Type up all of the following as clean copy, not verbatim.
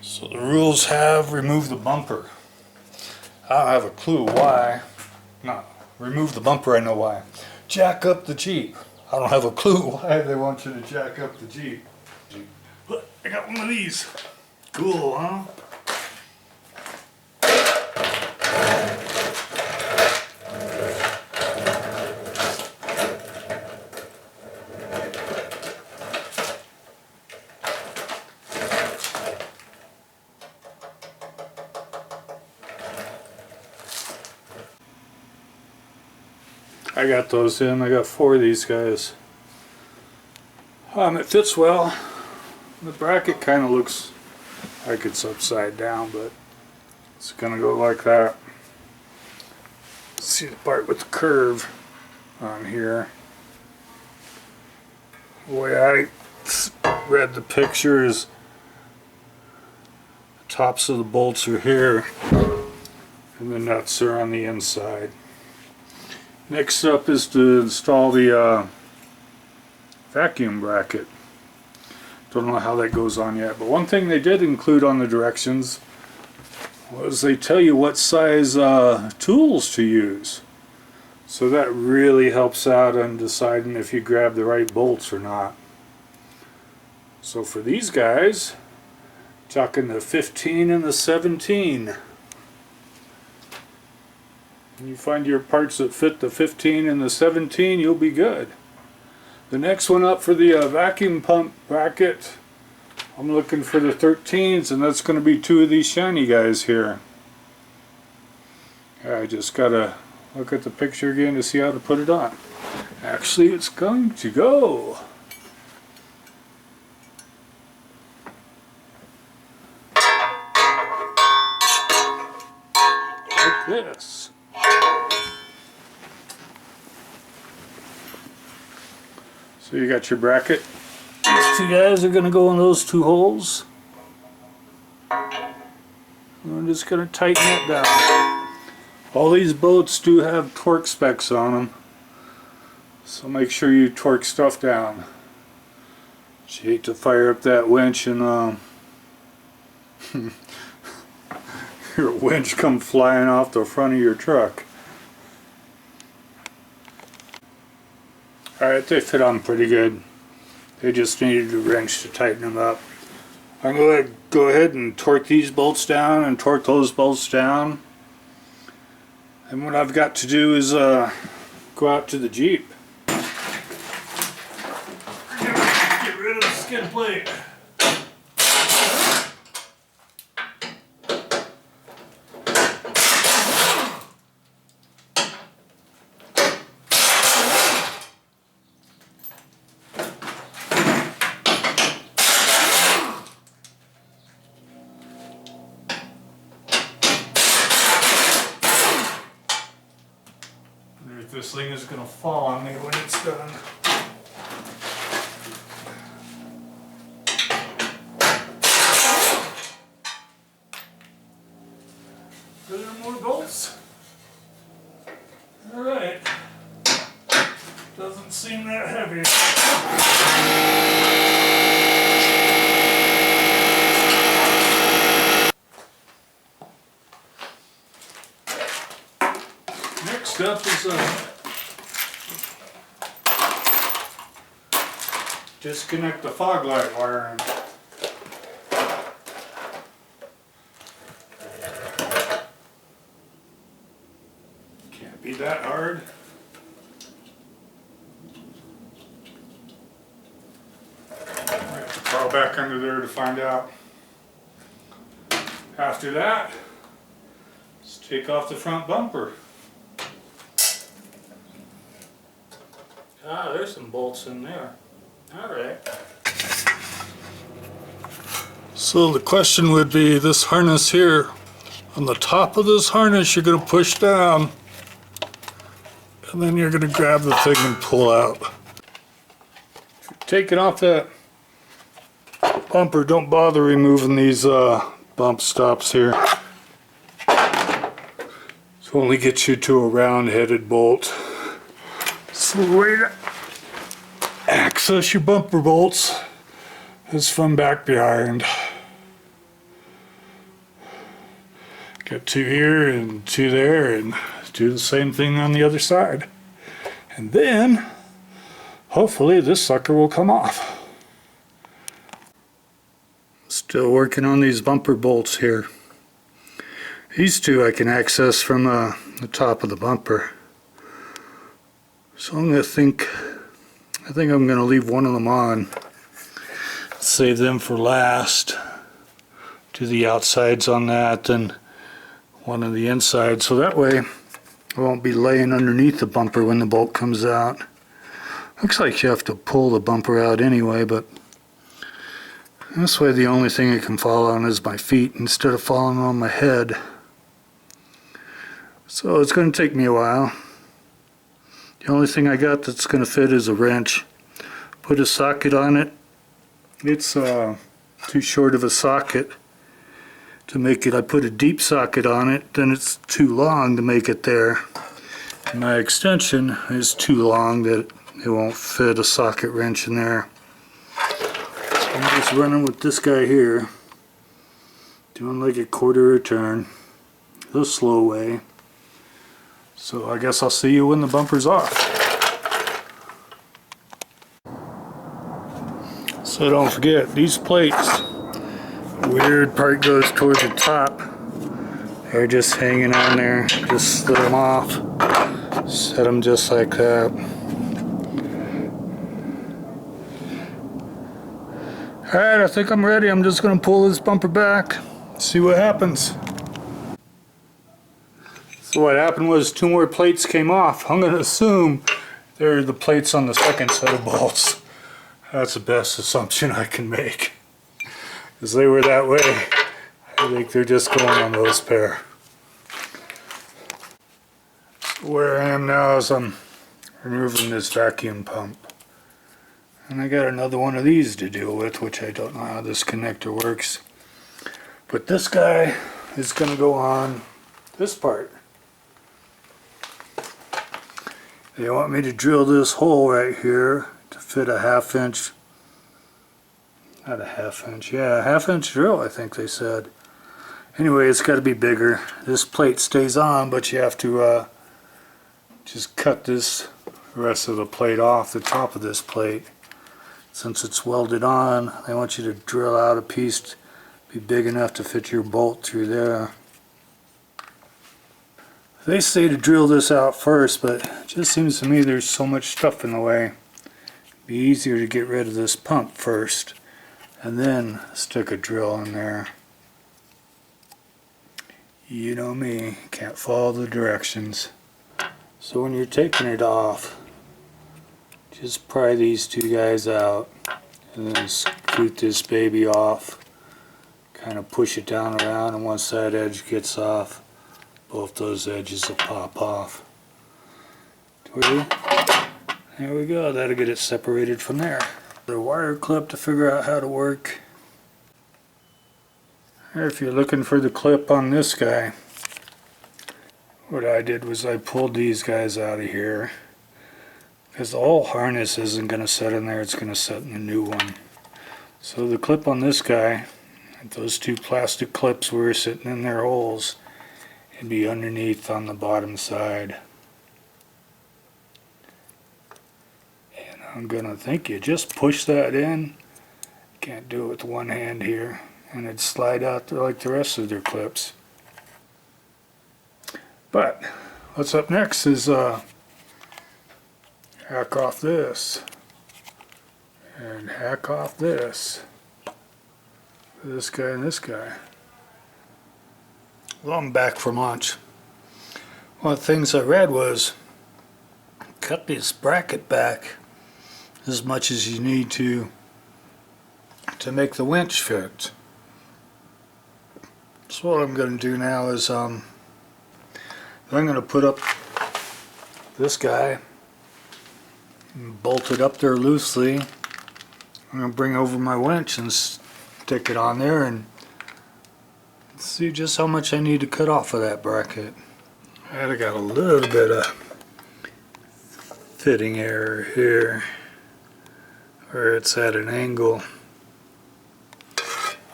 So the rules have remove the bumper. I don't have a clue why. No, remove the bumper, I know why. Jack up the Jeep. I don't have a clue why they want you to jack up the Jeep. Look, I got one of these. Cool, huh? I got those in. I got 4 of these guys. It fits well. The bracket kind of looks like it's upside down, but it's gonna go like that. See the part with the curve on here. The way I read the picture is the tops of the bolts are here and the nuts are on the inside. Next up is to install the vacuum bracket. Don't know how that goes on yet, but one thing they did include on the directions was they tell you what size tools to use. So that really helps out on deciding if you grab the right bolts or not. So for these guys, talking the 15 and the 17. When you find your parts that fit the 15 and the 17, you'll be good. The next one up for the vacuum pump bracket, I'm looking for the 13s, and that's going to be 2 of these shiny guys here. I just gotta look at the picture again to see how to put it on. Actually, it's going to go. Like this. So you got your bracket. These 2 guys are going to go in those 2 holes. I'm just going to tighten it down. All these boats do have torque specs on them, so make sure you torque stuff down. You hate to fire up that winch and your winch come flying off the front of your truck. Alright, they fit on pretty good. They just needed a wrench to tighten them up. I'm going to go ahead and torque these bolts down and torque those bolts down. And what I've got to do is go out to the Jeep. Get rid of the skid plate. This thing is going to fall on me when it's done. Are there more bolts? Alright. Doesn't seem that heavy. Next up is disconnect the fog light wiring. Can't be that hard. I have to crawl back under there to find out. After that, let's take off the front bumper. Ah, there's some bolts in there. Alright. So the question would be, this harness here, on the top of this harness you're going to push down, and then you're going to grab the thing and pull out. Taking off that bumper, don't bother removing these bump stops here. This only gets you to a round-headed bolt. So the way to access your bumper bolts is from back behind. Got two here and two there, and do the same thing on the other side. And then, hopefully this sucker will come off. Still working on these bumper bolts here. These two I can access from the top of the bumper. So I think I'm going to leave one of them on. Save them for last. Do the outsides on that and one on the inside, so that way I won't be laying underneath the bumper when the bolt comes out. Looks like you have to pull the bumper out anyway, but this way the only thing it can fall on is my feet instead of falling on my head. So it's going to take me a while. The only thing I got that's going to fit is a wrench. Put a socket on it. It's too short of a socket to make it. I put a deep socket on it, then it's too long to make it there. My extension is too long that it won't fit a socket wrench in there. So I'm just running with this guy here, doing like a quarter a turn, the slow way. So I guess I'll see you when the bumper's off. So don't forget, these plates, weird part goes toward the top. They're just hanging on there. Just slid them off. Set them just like that. Alright, I think I'm ready. I'm just going to pull this bumper back, see what happens. So what happened was two more plates came off. I'm going to assume they're the plates on the second set of bolts. That's the best assumption I can make. Because they were that way. I think they're just going on those pair. So where I am now is I'm removing this vacuum pump. And I got another one of these to deal with, which I don't know how this connector works. But this guy is going to go on this part. They want me to drill this hole right here to fit a half-inch, not a half-inch, yeah, a half-inch drill I think they said. Anyway, it's got to be bigger. This plate stays on, but you have to just cut this rest of the plate off the top of this plate. Since it's welded on, they want you to drill out a piece to be big enough to fit your bolt through there. They say to drill this out first, but it just seems to me there's so much stuff in the way. It'd be easier to get rid of this pump first and then stick a drill in there. You know me, can't follow the directions. So when you're taking it off, just pry these two guys out and then scoot this baby off. Kind of push it down around, and once that edge gets off, both those edges will pop off. There we go, that'll get it separated from there. The wire clip to figure out how to work. If you're looking for the clip on this guy, what I did was I pulled these guys out of here. Because the whole harness isn't going to set in there, it's going to set in the new one. So the clip on this guy, those two plastic clips were sitting in their holes. It'd be underneath on the bottom side. And I'm gonna think you just push that in. Can't do it with one hand here. And it'd slide out there like the rest of their clips. But what's up next is hack off this. And hack off this. This guy and this guy. Well, I'm back from lunch. One of the things I read was cut this bracket back as much as you need to make the winch fit. So what I'm going to do now is I'm going to put up this guy and bolt it up there loosely. I'm going to bring over my winch and stick it on there and see just how much I need to cut off of that bracket. I got a little bit of fitting error here where it's at an angle.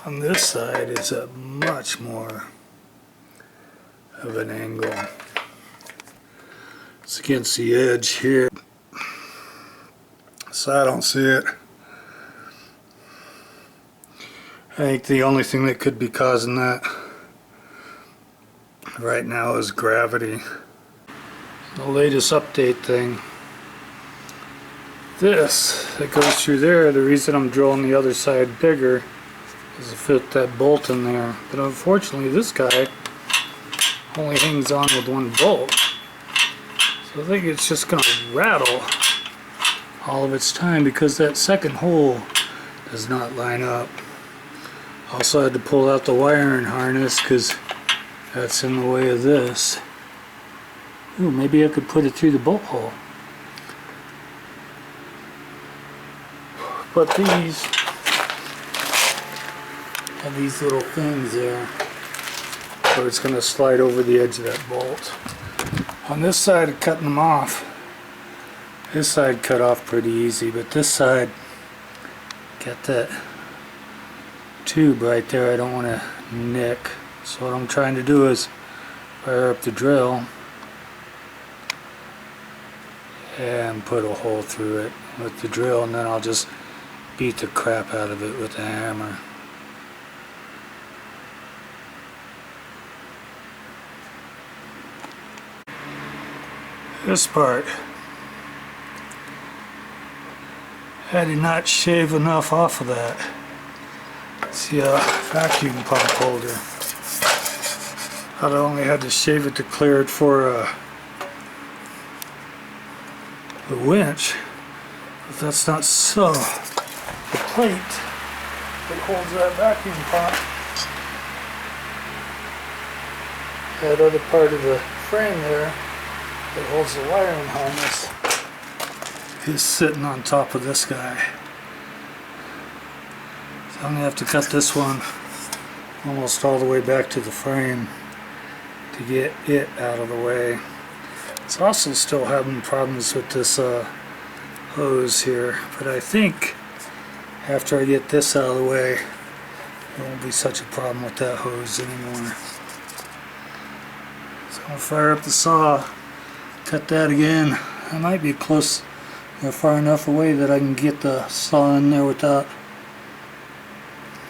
On this side it's at much more of an angle. It's against the edge here, so I don't see it. I think the only thing that could be causing that right now is gravity. The latest update thing. This that goes through there, the reason I'm drilling the other side bigger is to fit that bolt in there. But unfortunately this guy only hangs on with one bolt. So I think it's just going to rattle all of its time because that second hole does not line up. Also had to pull out the wiring harness because that's in the way of this. Ooh, maybe I could put it through the bolt hole. But these have these little things there where it's going to slide over the edge of that bolt. On this side of cutting them off, this side cut off pretty easy, but this side got that tube right there I don't want to nick. So what I'm trying to do is fire up the drill and put a hole through it with the drill, and then I'll just beat the crap out of it with the hammer. This part, I did not shave enough off of that. It's the vacuum pump holder. I only had to shave it to clear it for the winch, but that's not so. The plate that holds that vacuum pump, that other part of the frame there that holds the wiring harness, is sitting on top of this guy. So I'm going to have to cut this one almost all the way back to the frame to get it out of the way. It's also still having problems with this hose here, but I think after I get this out of the way, there won't be such a problem with that hose anymore. So I'll fire up the saw, cut that again. I might be close or far enough away that I can get the saw in there without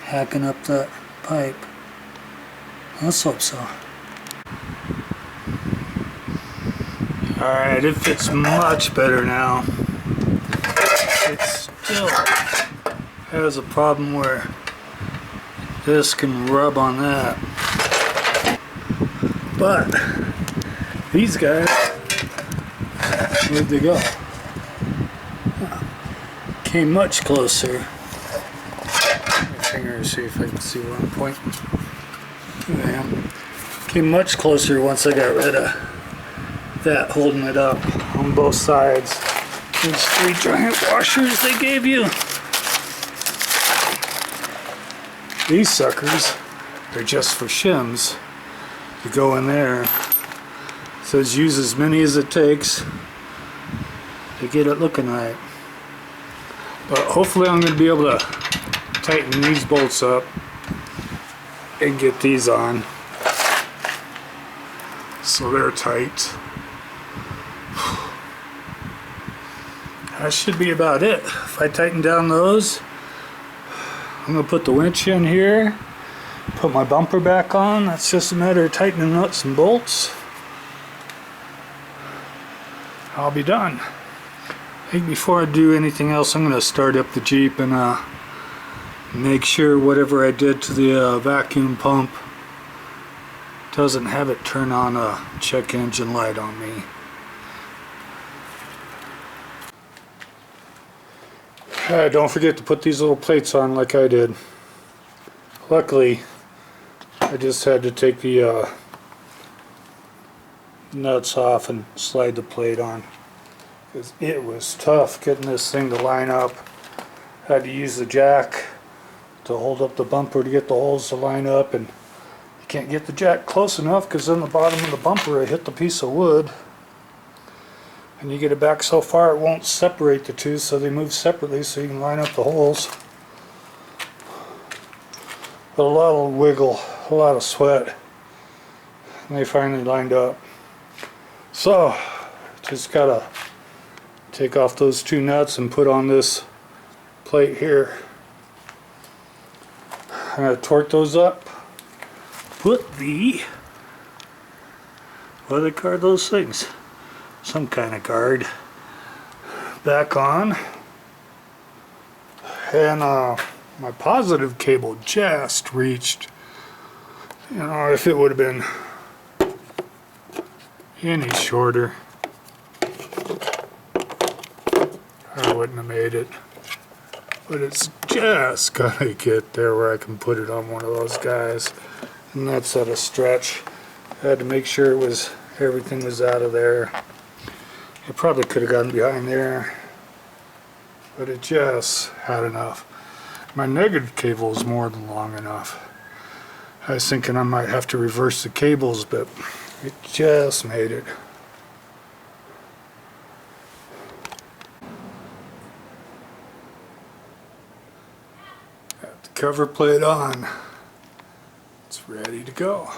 hacking up that pipe. Let's hope so. Alright, it fits much better now. It still has a problem where this can rub on that. But these guys, where'd they go? Came much closer. My finger, see if I can see where I'm pointing. There I am. Came much closer once I got rid of that holding it up on both sides. These 3 giant washers they gave you. These suckers are just for shims to go in there. It says use as many as it takes to get it looking right. But hopefully I'm going to be able to tighten these bolts up and get these on so they're tight. That should be about it. If I tighten down those, I'm going to put the winch in here, put my bumper back on. That's just a matter of tightening nuts and bolts. I'll be done. I think before I do anything else, I'm going to start up the Jeep and make sure whatever I did to the vacuum pump doesn't have it turn on a check engine light on me. Don't forget to put these little plates on like I did. Luckily, I just had to take the nuts off and slide the plate on, because it was tough getting this thing to line up. Had to use the jack to hold up the bumper to get the holes to line up, and you can't get the jack close enough because on the bottom of the bumper I hit the piece of wood, and you get it back so far it won't separate the two, so they move separately so you can line up the holes. But a lot of wiggle, a lot of sweat. and they finally lined up. So just gotta take off those two nuts and put on this plate here. I'm gonna torque those up, put the, what do they call those things? Some kind of guard back on, and my positive cable just reached, you know, if it would have been any shorter I wouldn't have made it, but it's just gonna get there where I can put it on one of those guys, and that's at a stretch. I had to make sure it was, everything was out of there. It probably could have gotten behind there, but it just had enough. My negative cable is more than long enough. I was thinking I might have to reverse the cables, but it just made it. Got the cover plate on. It's ready to go.